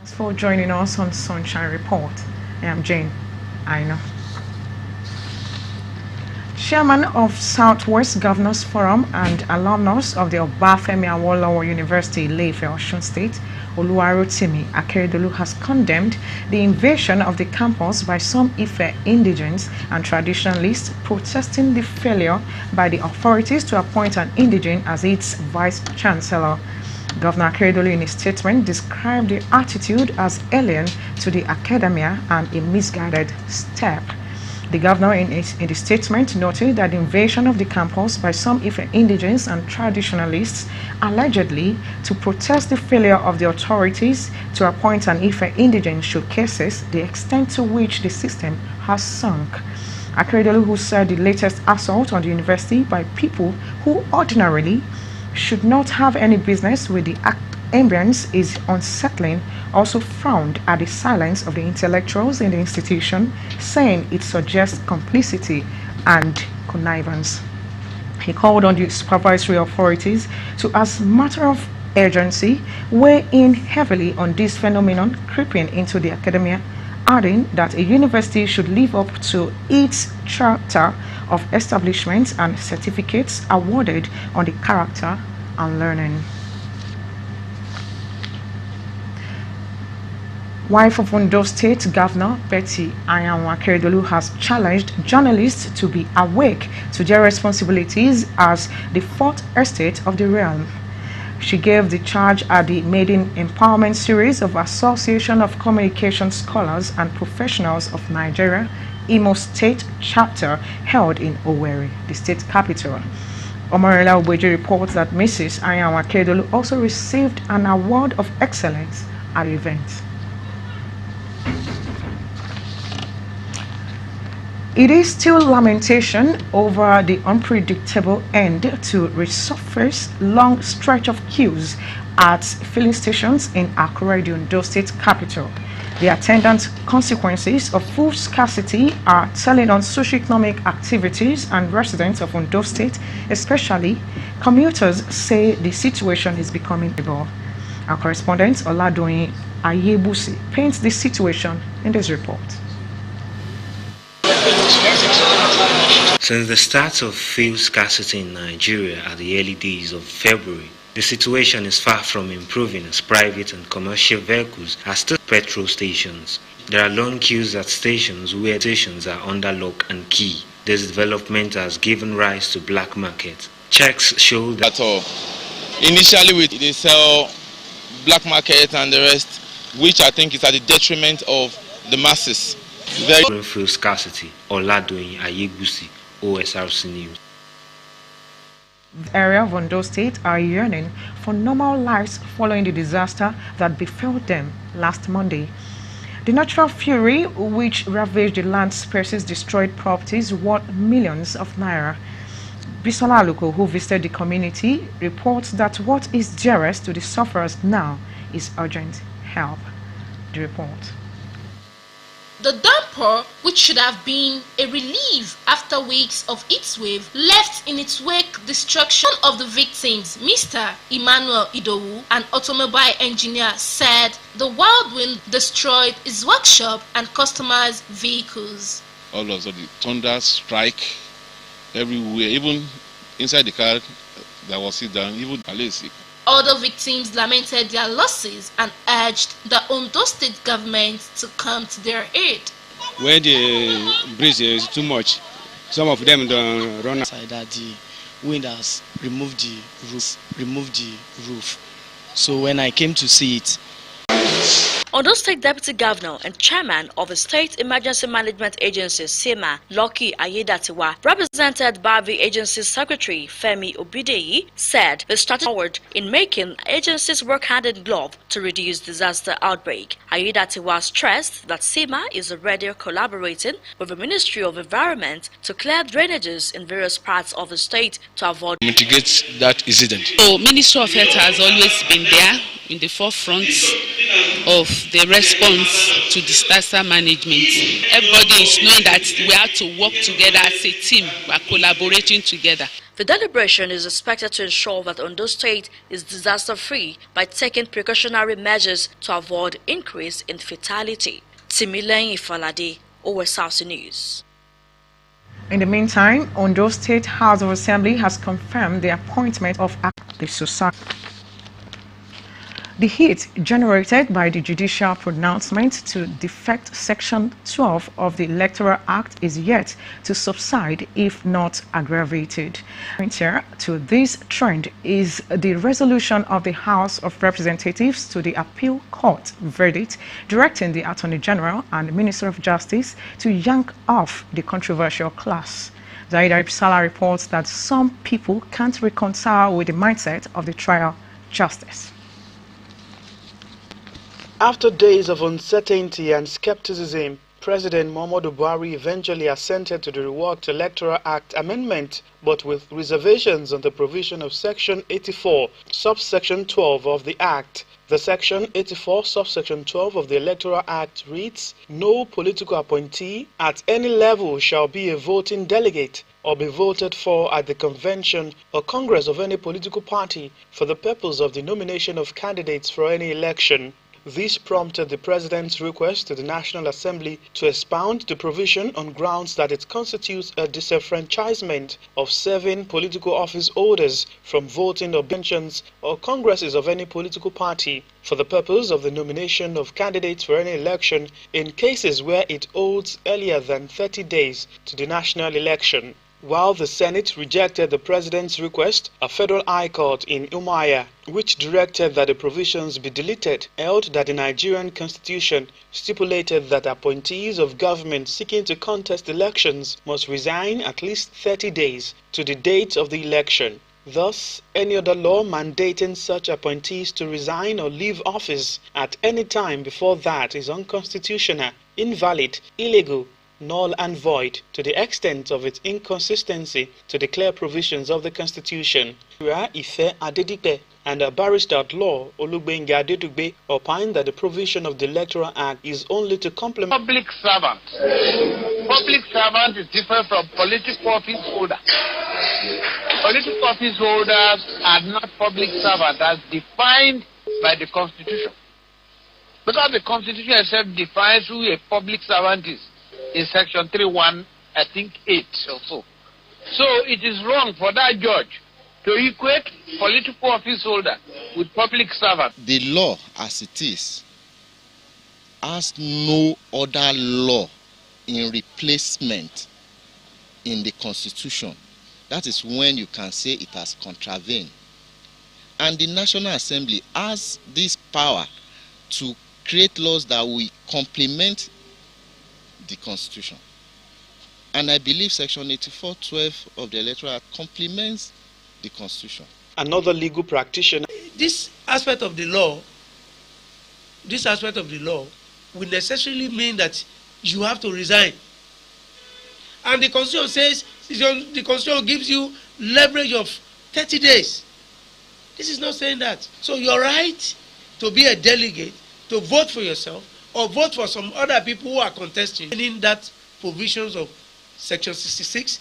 Thanks for joining us on Sunshine Report. I am Jane Aino. Chairman of Southwest Governors Forum and alumnus of the Obafemi Awolowo University, Ile-Ife, Osun State, Oluwarotimi Akeredolu has condemned the invasion of the campus by some Ife indigents and traditionalists protesting the failure by the authorities to appoint an indigene as its vice-chancellor. Governor Akeredolu in a statement described the attitude as alien to the academia and a misguided step. The governor in the statement noted that the invasion of the campus by some Ife indigents and traditionalists allegedly to protest the failure of the authorities to appoint an Ife indigent showcases the extent to which the system has sunk. Akeredolu, who said the latest assault on the university by people who ordinarily should not have any business with the ambience is unsettling, also frowned at the silence of the intellectuals in the institution, saying it suggests complicity and connivance. He called on the supervisory authorities to, as a matter of urgency, weigh in heavily on this phenomenon creeping into the academia, adding that a university should live up to its charter of establishments and certificates awarded on the character and learning. Wife of Ondo State Governor Betty Anyanwu Akeredolu has challenged journalists to be awake to their responsibilities as the fourth estate of the realm. She gave the charge at the Maiden Empowerment Series of Association of Communication Scholars and Professionals of Nigeria, Imo State Chapter, held in Owerri, the state capital. Omarela Obeji reports that Mrs. Anyanwu Akeredolu also received an award of excellence at the event. It is still lamentation over the unpredictable end to resurface long stretch of queues at filling stations in Akure, the Ondo State capital. The attendant consequences of food scarcity are telling on socioeconomic activities, and residents of Ondo State, especially commuters, say the situation is becoming stable. Our correspondent Oladoyin Ayebusi paints the situation in this report. Since the start of fuel scarcity in Nigeria at the early days of February, the situation is far from improving as private and commercial vehicles are still petrol stations. There are long queues at stations where stations are under lock and key. This development has given rise to black market. Checks show that initially they sell black market and the rest, which I think is at the detriment of the masses. Fuel scarcity. Oladoyin Ayebusi, Osrc News. The area of Ondo State are yearning for normal lives following the disaster that befell them last Monday. The natural fury which ravaged the land spaces destroyed properties worth millions of naira. Bisola Aluko, who visited the community, reports that what is dearest to the sufferers now is urgent help. The report. The downpour, which should have been a relief after weeks of heat wave, left in its wake destruction of the victims. Mr. Emmanuel Idowu, an automobile engineer, said the wild wind destroyed his workshop and customers' vehicles. All of a sudden, the thunder strike everywhere, even inside the car that was sit down, even Alesi. Other victims lamented their losses and urged the Ondo State government to come to their aid. When the breeze is too much, Some of them don't run outside that the wind has removed the roof. So when I came to see it, Ondo State Deputy Governor and Chairman of the State Emergency Management Agency, SEMA, Lucky Ayedatiwa, represented by the agency's secretary, Femi Obideyi, said the strategy forward in making agencies work hand in glove to reduce disaster outbreak. Ayedatiwa stressed that SEMA is already collaborating with the Ministry of Environment to clear drainages in various parts of the state to avoid mitigate that incident. So, Ministry of Health has always been there in the forefront of the response to disaster management. Everybody is knowing that we have to work together as a team. We are collaborating together. The deliberation is expected to ensure that Ondo State is disaster-free by taking precautionary measures to avoid increase in fatality. Timileyin Ifalade, Osrc News. In the meantime, Ondo State House of Assembly has confirmed the appointment of the society. The heat generated by the judicial pronouncement to defect Section 12 of the Electoral Act is yet to subside if not aggravated. Here to this trend is the resolution of the House of Representatives to the Appeal Court verdict directing the Attorney General and the Minister of Justice to yank off the controversial class. Zaida Ipsala reports that some people can't reconcile with the mindset of the trial justice. After days of uncertainty and skepticism, President Muhammadu Buhari eventually assented to the reworked Electoral Act amendment, but with reservations on the provision of Section 84, subsection 12 of the Act. The Section 84, subsection 12 of the Electoral Act reads, "No political appointee at any level shall be a voting delegate or be voted for at the convention or congress of any political party for the purpose of the nomination of candidates for any election." This prompted the President's request to the National Assembly to expound the provision on grounds that it constitutes a disenfranchisement of serving political office holders from voting or conventions or congresses of any political party for the purpose of the nomination of candidates for any election in cases where it holds earlier than 30 days to the national election. While the Senate rejected the President's request, a federal high court in Umuahia, which directed that the provisions be deleted, held that the Nigerian constitution stipulated that appointees of government seeking to contest elections must resign at least 30 days to the date of the election. Thus, any other law mandating such appointees to resign or leave office at any time before that is unconstitutional, invalid, illegal, null and void to the extent of its inconsistency to the clear provisions of the Constitution. Ife Adedipe and a barrister at law, Olugbenga Adedugbe, opined that the provision of the Electoral Act is only to complement public servant. Public servant is different from political office holder. Political office holders are not public servants as defined by the Constitution. Because the Constitution itself defines who a public servant is. In Section 3.1, I think 8 or so. So it is wrong for that judge to equate political office holder with public servant. The law as it is has no other law in replacement in the Constitution. That is when you can say it has contravened. And the National Assembly has this power to create laws that will complement the Constitution. And I believe Section 84(12) of the Electoral Act complements the Constitution. Another legal practitioner. This aspect of the law will necessarily mean that you have to resign. And the Constitution says, the Constitution gives you leverage of 30 days. This is not saying that. So your right to be a delegate, to vote for yourself, or vote for some other people who are contesting, in that provisions of Section 66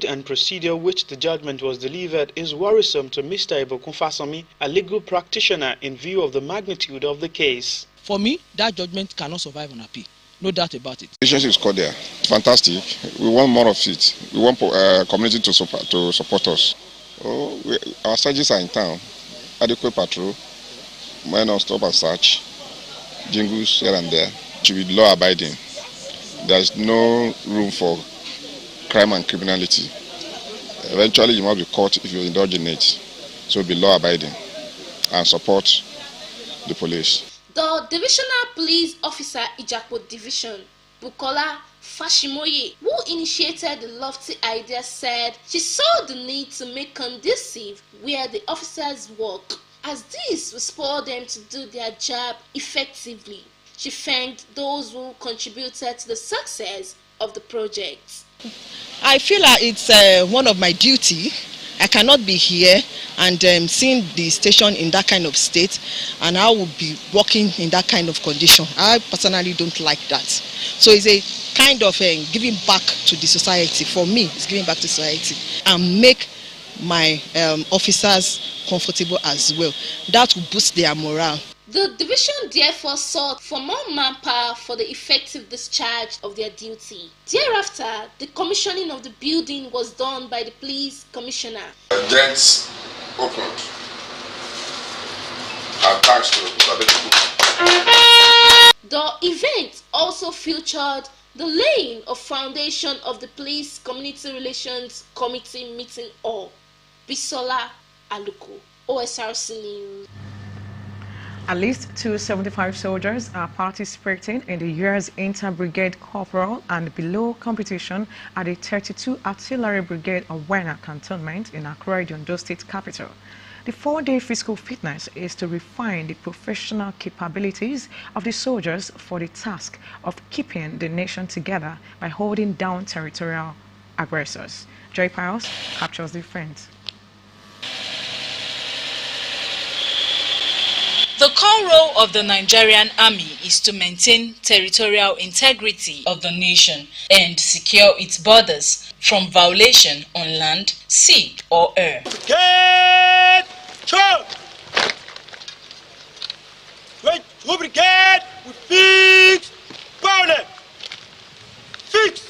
and procedure which the judgment was delivered is worrisome to Mr. Ibokunfasomi, a legal practitioner, in view of the magnitude of the case. For me, that judgment cannot survive on appeal. No doubt about it. The relationship is called there. Fantastic. We want more of it. We want community to support us. Our surgeons are in town. Adequate patrol. Men on stop and search. Jingles here and there. Should be law abiding. There is no room for crime and criminality. Eventually, you must be caught if you indulge in it. So be law-abiding and support the police. The Divisional Police Officer Ijapo Division, Bukola Fashimoye, who initiated the lofty idea, said she saw the need to make conducive where the officers work, as this will spur them to do their job effectively. She thanked those who contributed to the success of the project. I feel like it's one of my duty. I cannot be here and seeing the station in that kind of state, and I will be working in that kind of condition. I personally don't like that. So it's a kind of giving back to the society. For me, it's giving back to society and make my officers comfortable as well. That will boost their morale. The division therefore sought for more manpower for the effective discharge of their duty. Thereafter, the commissioning of the building was done by the police commissioner. The gates opened. Thanks to the event also featured the laying of foundation of the Police Community Relations Committee meeting hall. Bisola Aluko, Osrc News. At least 275 soldiers are participating in the year's inter-brigade corporal and below competition at the 32 Artillery Brigade of Wena Cantonment in Accra, the Ondo State capital. The 4-day physical fitness is to refine the professional capabilities of the soldiers for the task of keeping the nation together by holding down territorial aggressors. Joy Pius captures the event. The core role of the Nigerian Army is to maintain territorial integrity of the nation and secure its borders from violation on land, sea, or air. Brigade! Charge! Wait, two brigade with fix! Powder! Fix!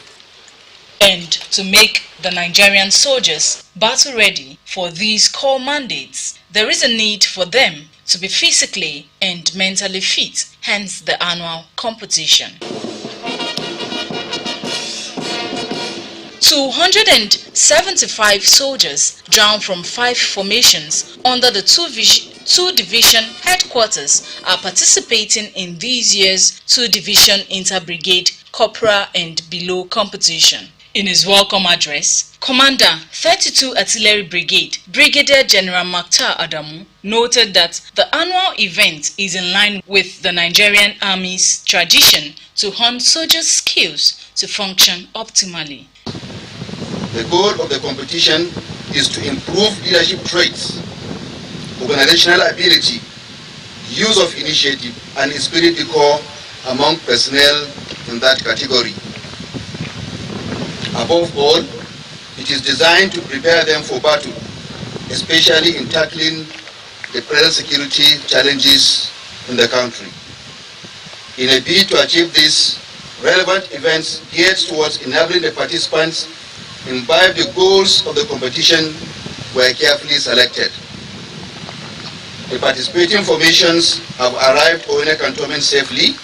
And to make the Nigerian soldiers battle ready for these core mandates, there is a need for them to be physically and mentally fit, hence the annual competition. 275 soldiers drawn from 5 formations under the two division headquarters are participating in this year's 2-division inter-brigade corporal and below competition. In his welcome address, Commander 32 Artillery Brigade, Brigadier General Maktar Adamu, noted that the annual event is in line with the Nigerian Army's tradition to hone soldiers' skills to function optimally. The goal of the competition is to improve leadership traits, organizational ability, use of initiative, and esprit de corps among personnel in that category. Above all, it is designed to prepare them for battle, especially in tackling the present security challenges in the country. In a bid to achieve this, relevant events geared towards enabling the participants imbibe the goals of the competition were carefully selected. The participating formations have arrived at Owena Cantonment safely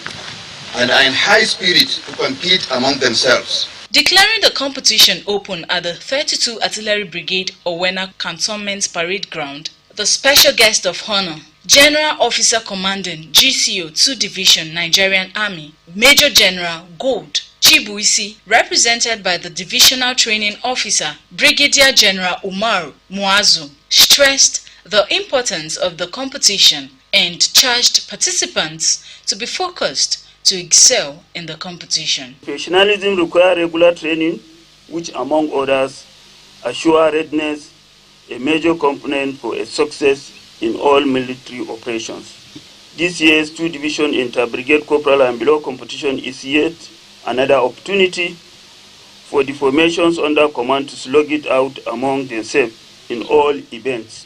and are in high spirit to compete among themselves. Declaring the competition open at the 32 Artillery Brigade Owena Cantonment Parade Ground, the special guest of honor, General Officer Commanding GCO 2 Division Nigerian Army, Major General Gold Chibuisi, represented by the Divisional Training Officer, Brigadier General Umar Muazu, stressed the importance of the competition and charged participants to be focused to excel in the competition. Professionalism requires regular training, which among others assure readiness, a major component for a success in all military operations. This year's 2-division inter-brigade corporal and below competition is yet another opportunity for the formations under command to slug it out among themselves in all events.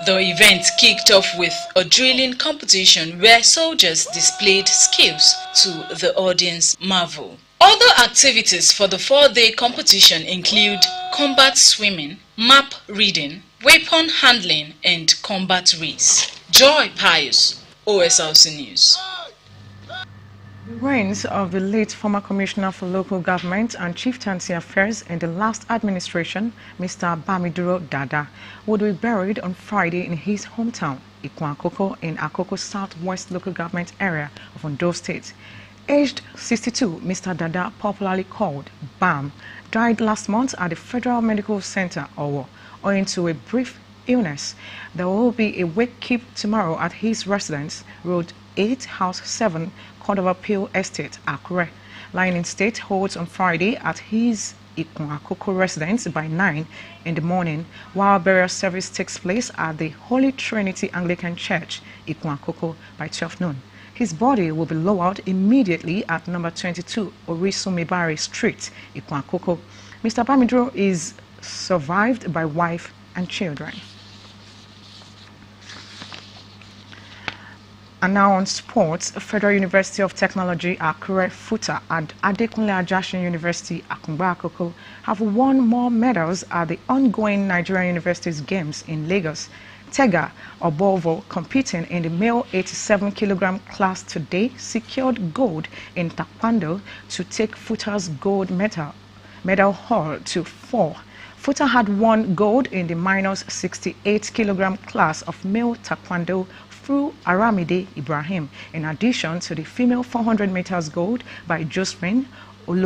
The event kicked off with a drilling competition where soldiers displayed skills to the audience marvel. Other activities for the 4-day competition include combat swimming, map reading, weapon handling, and combat race. Joy Pius, OSRC News. Remains of the late former Commissioner for Local Government and Chieftaincy Affairs in the last administration, Mr. Bamiduro Dada, would be buried on Friday in his hometown, Ikwan-Akoko, in Akoko Southwest Local Government Area of Ondo State. Aged 62, Mr. Dada, popularly called BAM, died last month at the Federal Medical Center, Owo, owing to a brief illness. There will be a wake keep tomorrow at his residence, Road 8, House 7, Court of Appeal Estate, Akure. Lying in state holds on Friday at his Ikwan-Akoko residence by 9 in the morning, while burial service takes place at the Holy Trinity Anglican Church, Ikwan-Akoko, by 12 noon. His body will be lowered immediately at number 22 Orisumibari Street, Ikwan-Akoko. Mr. Bamiduro is survived by wife and children. And now on sports, Federal University of Technology Akure Futa and Adekunle Ajasin University Akungba Akoko have won more medals at the ongoing Nigerian Universities Games in Lagos. Tega Obovo, competing in the male 87-kilogram class today, secured gold in Taekwondo to take Futa's gold medal haul to 4. Futa had won gold in the minus 68-kilogram class of male Taekwondo through Aramide Ibrahim, in addition to the female 400 meters gold by Josephine Oloye.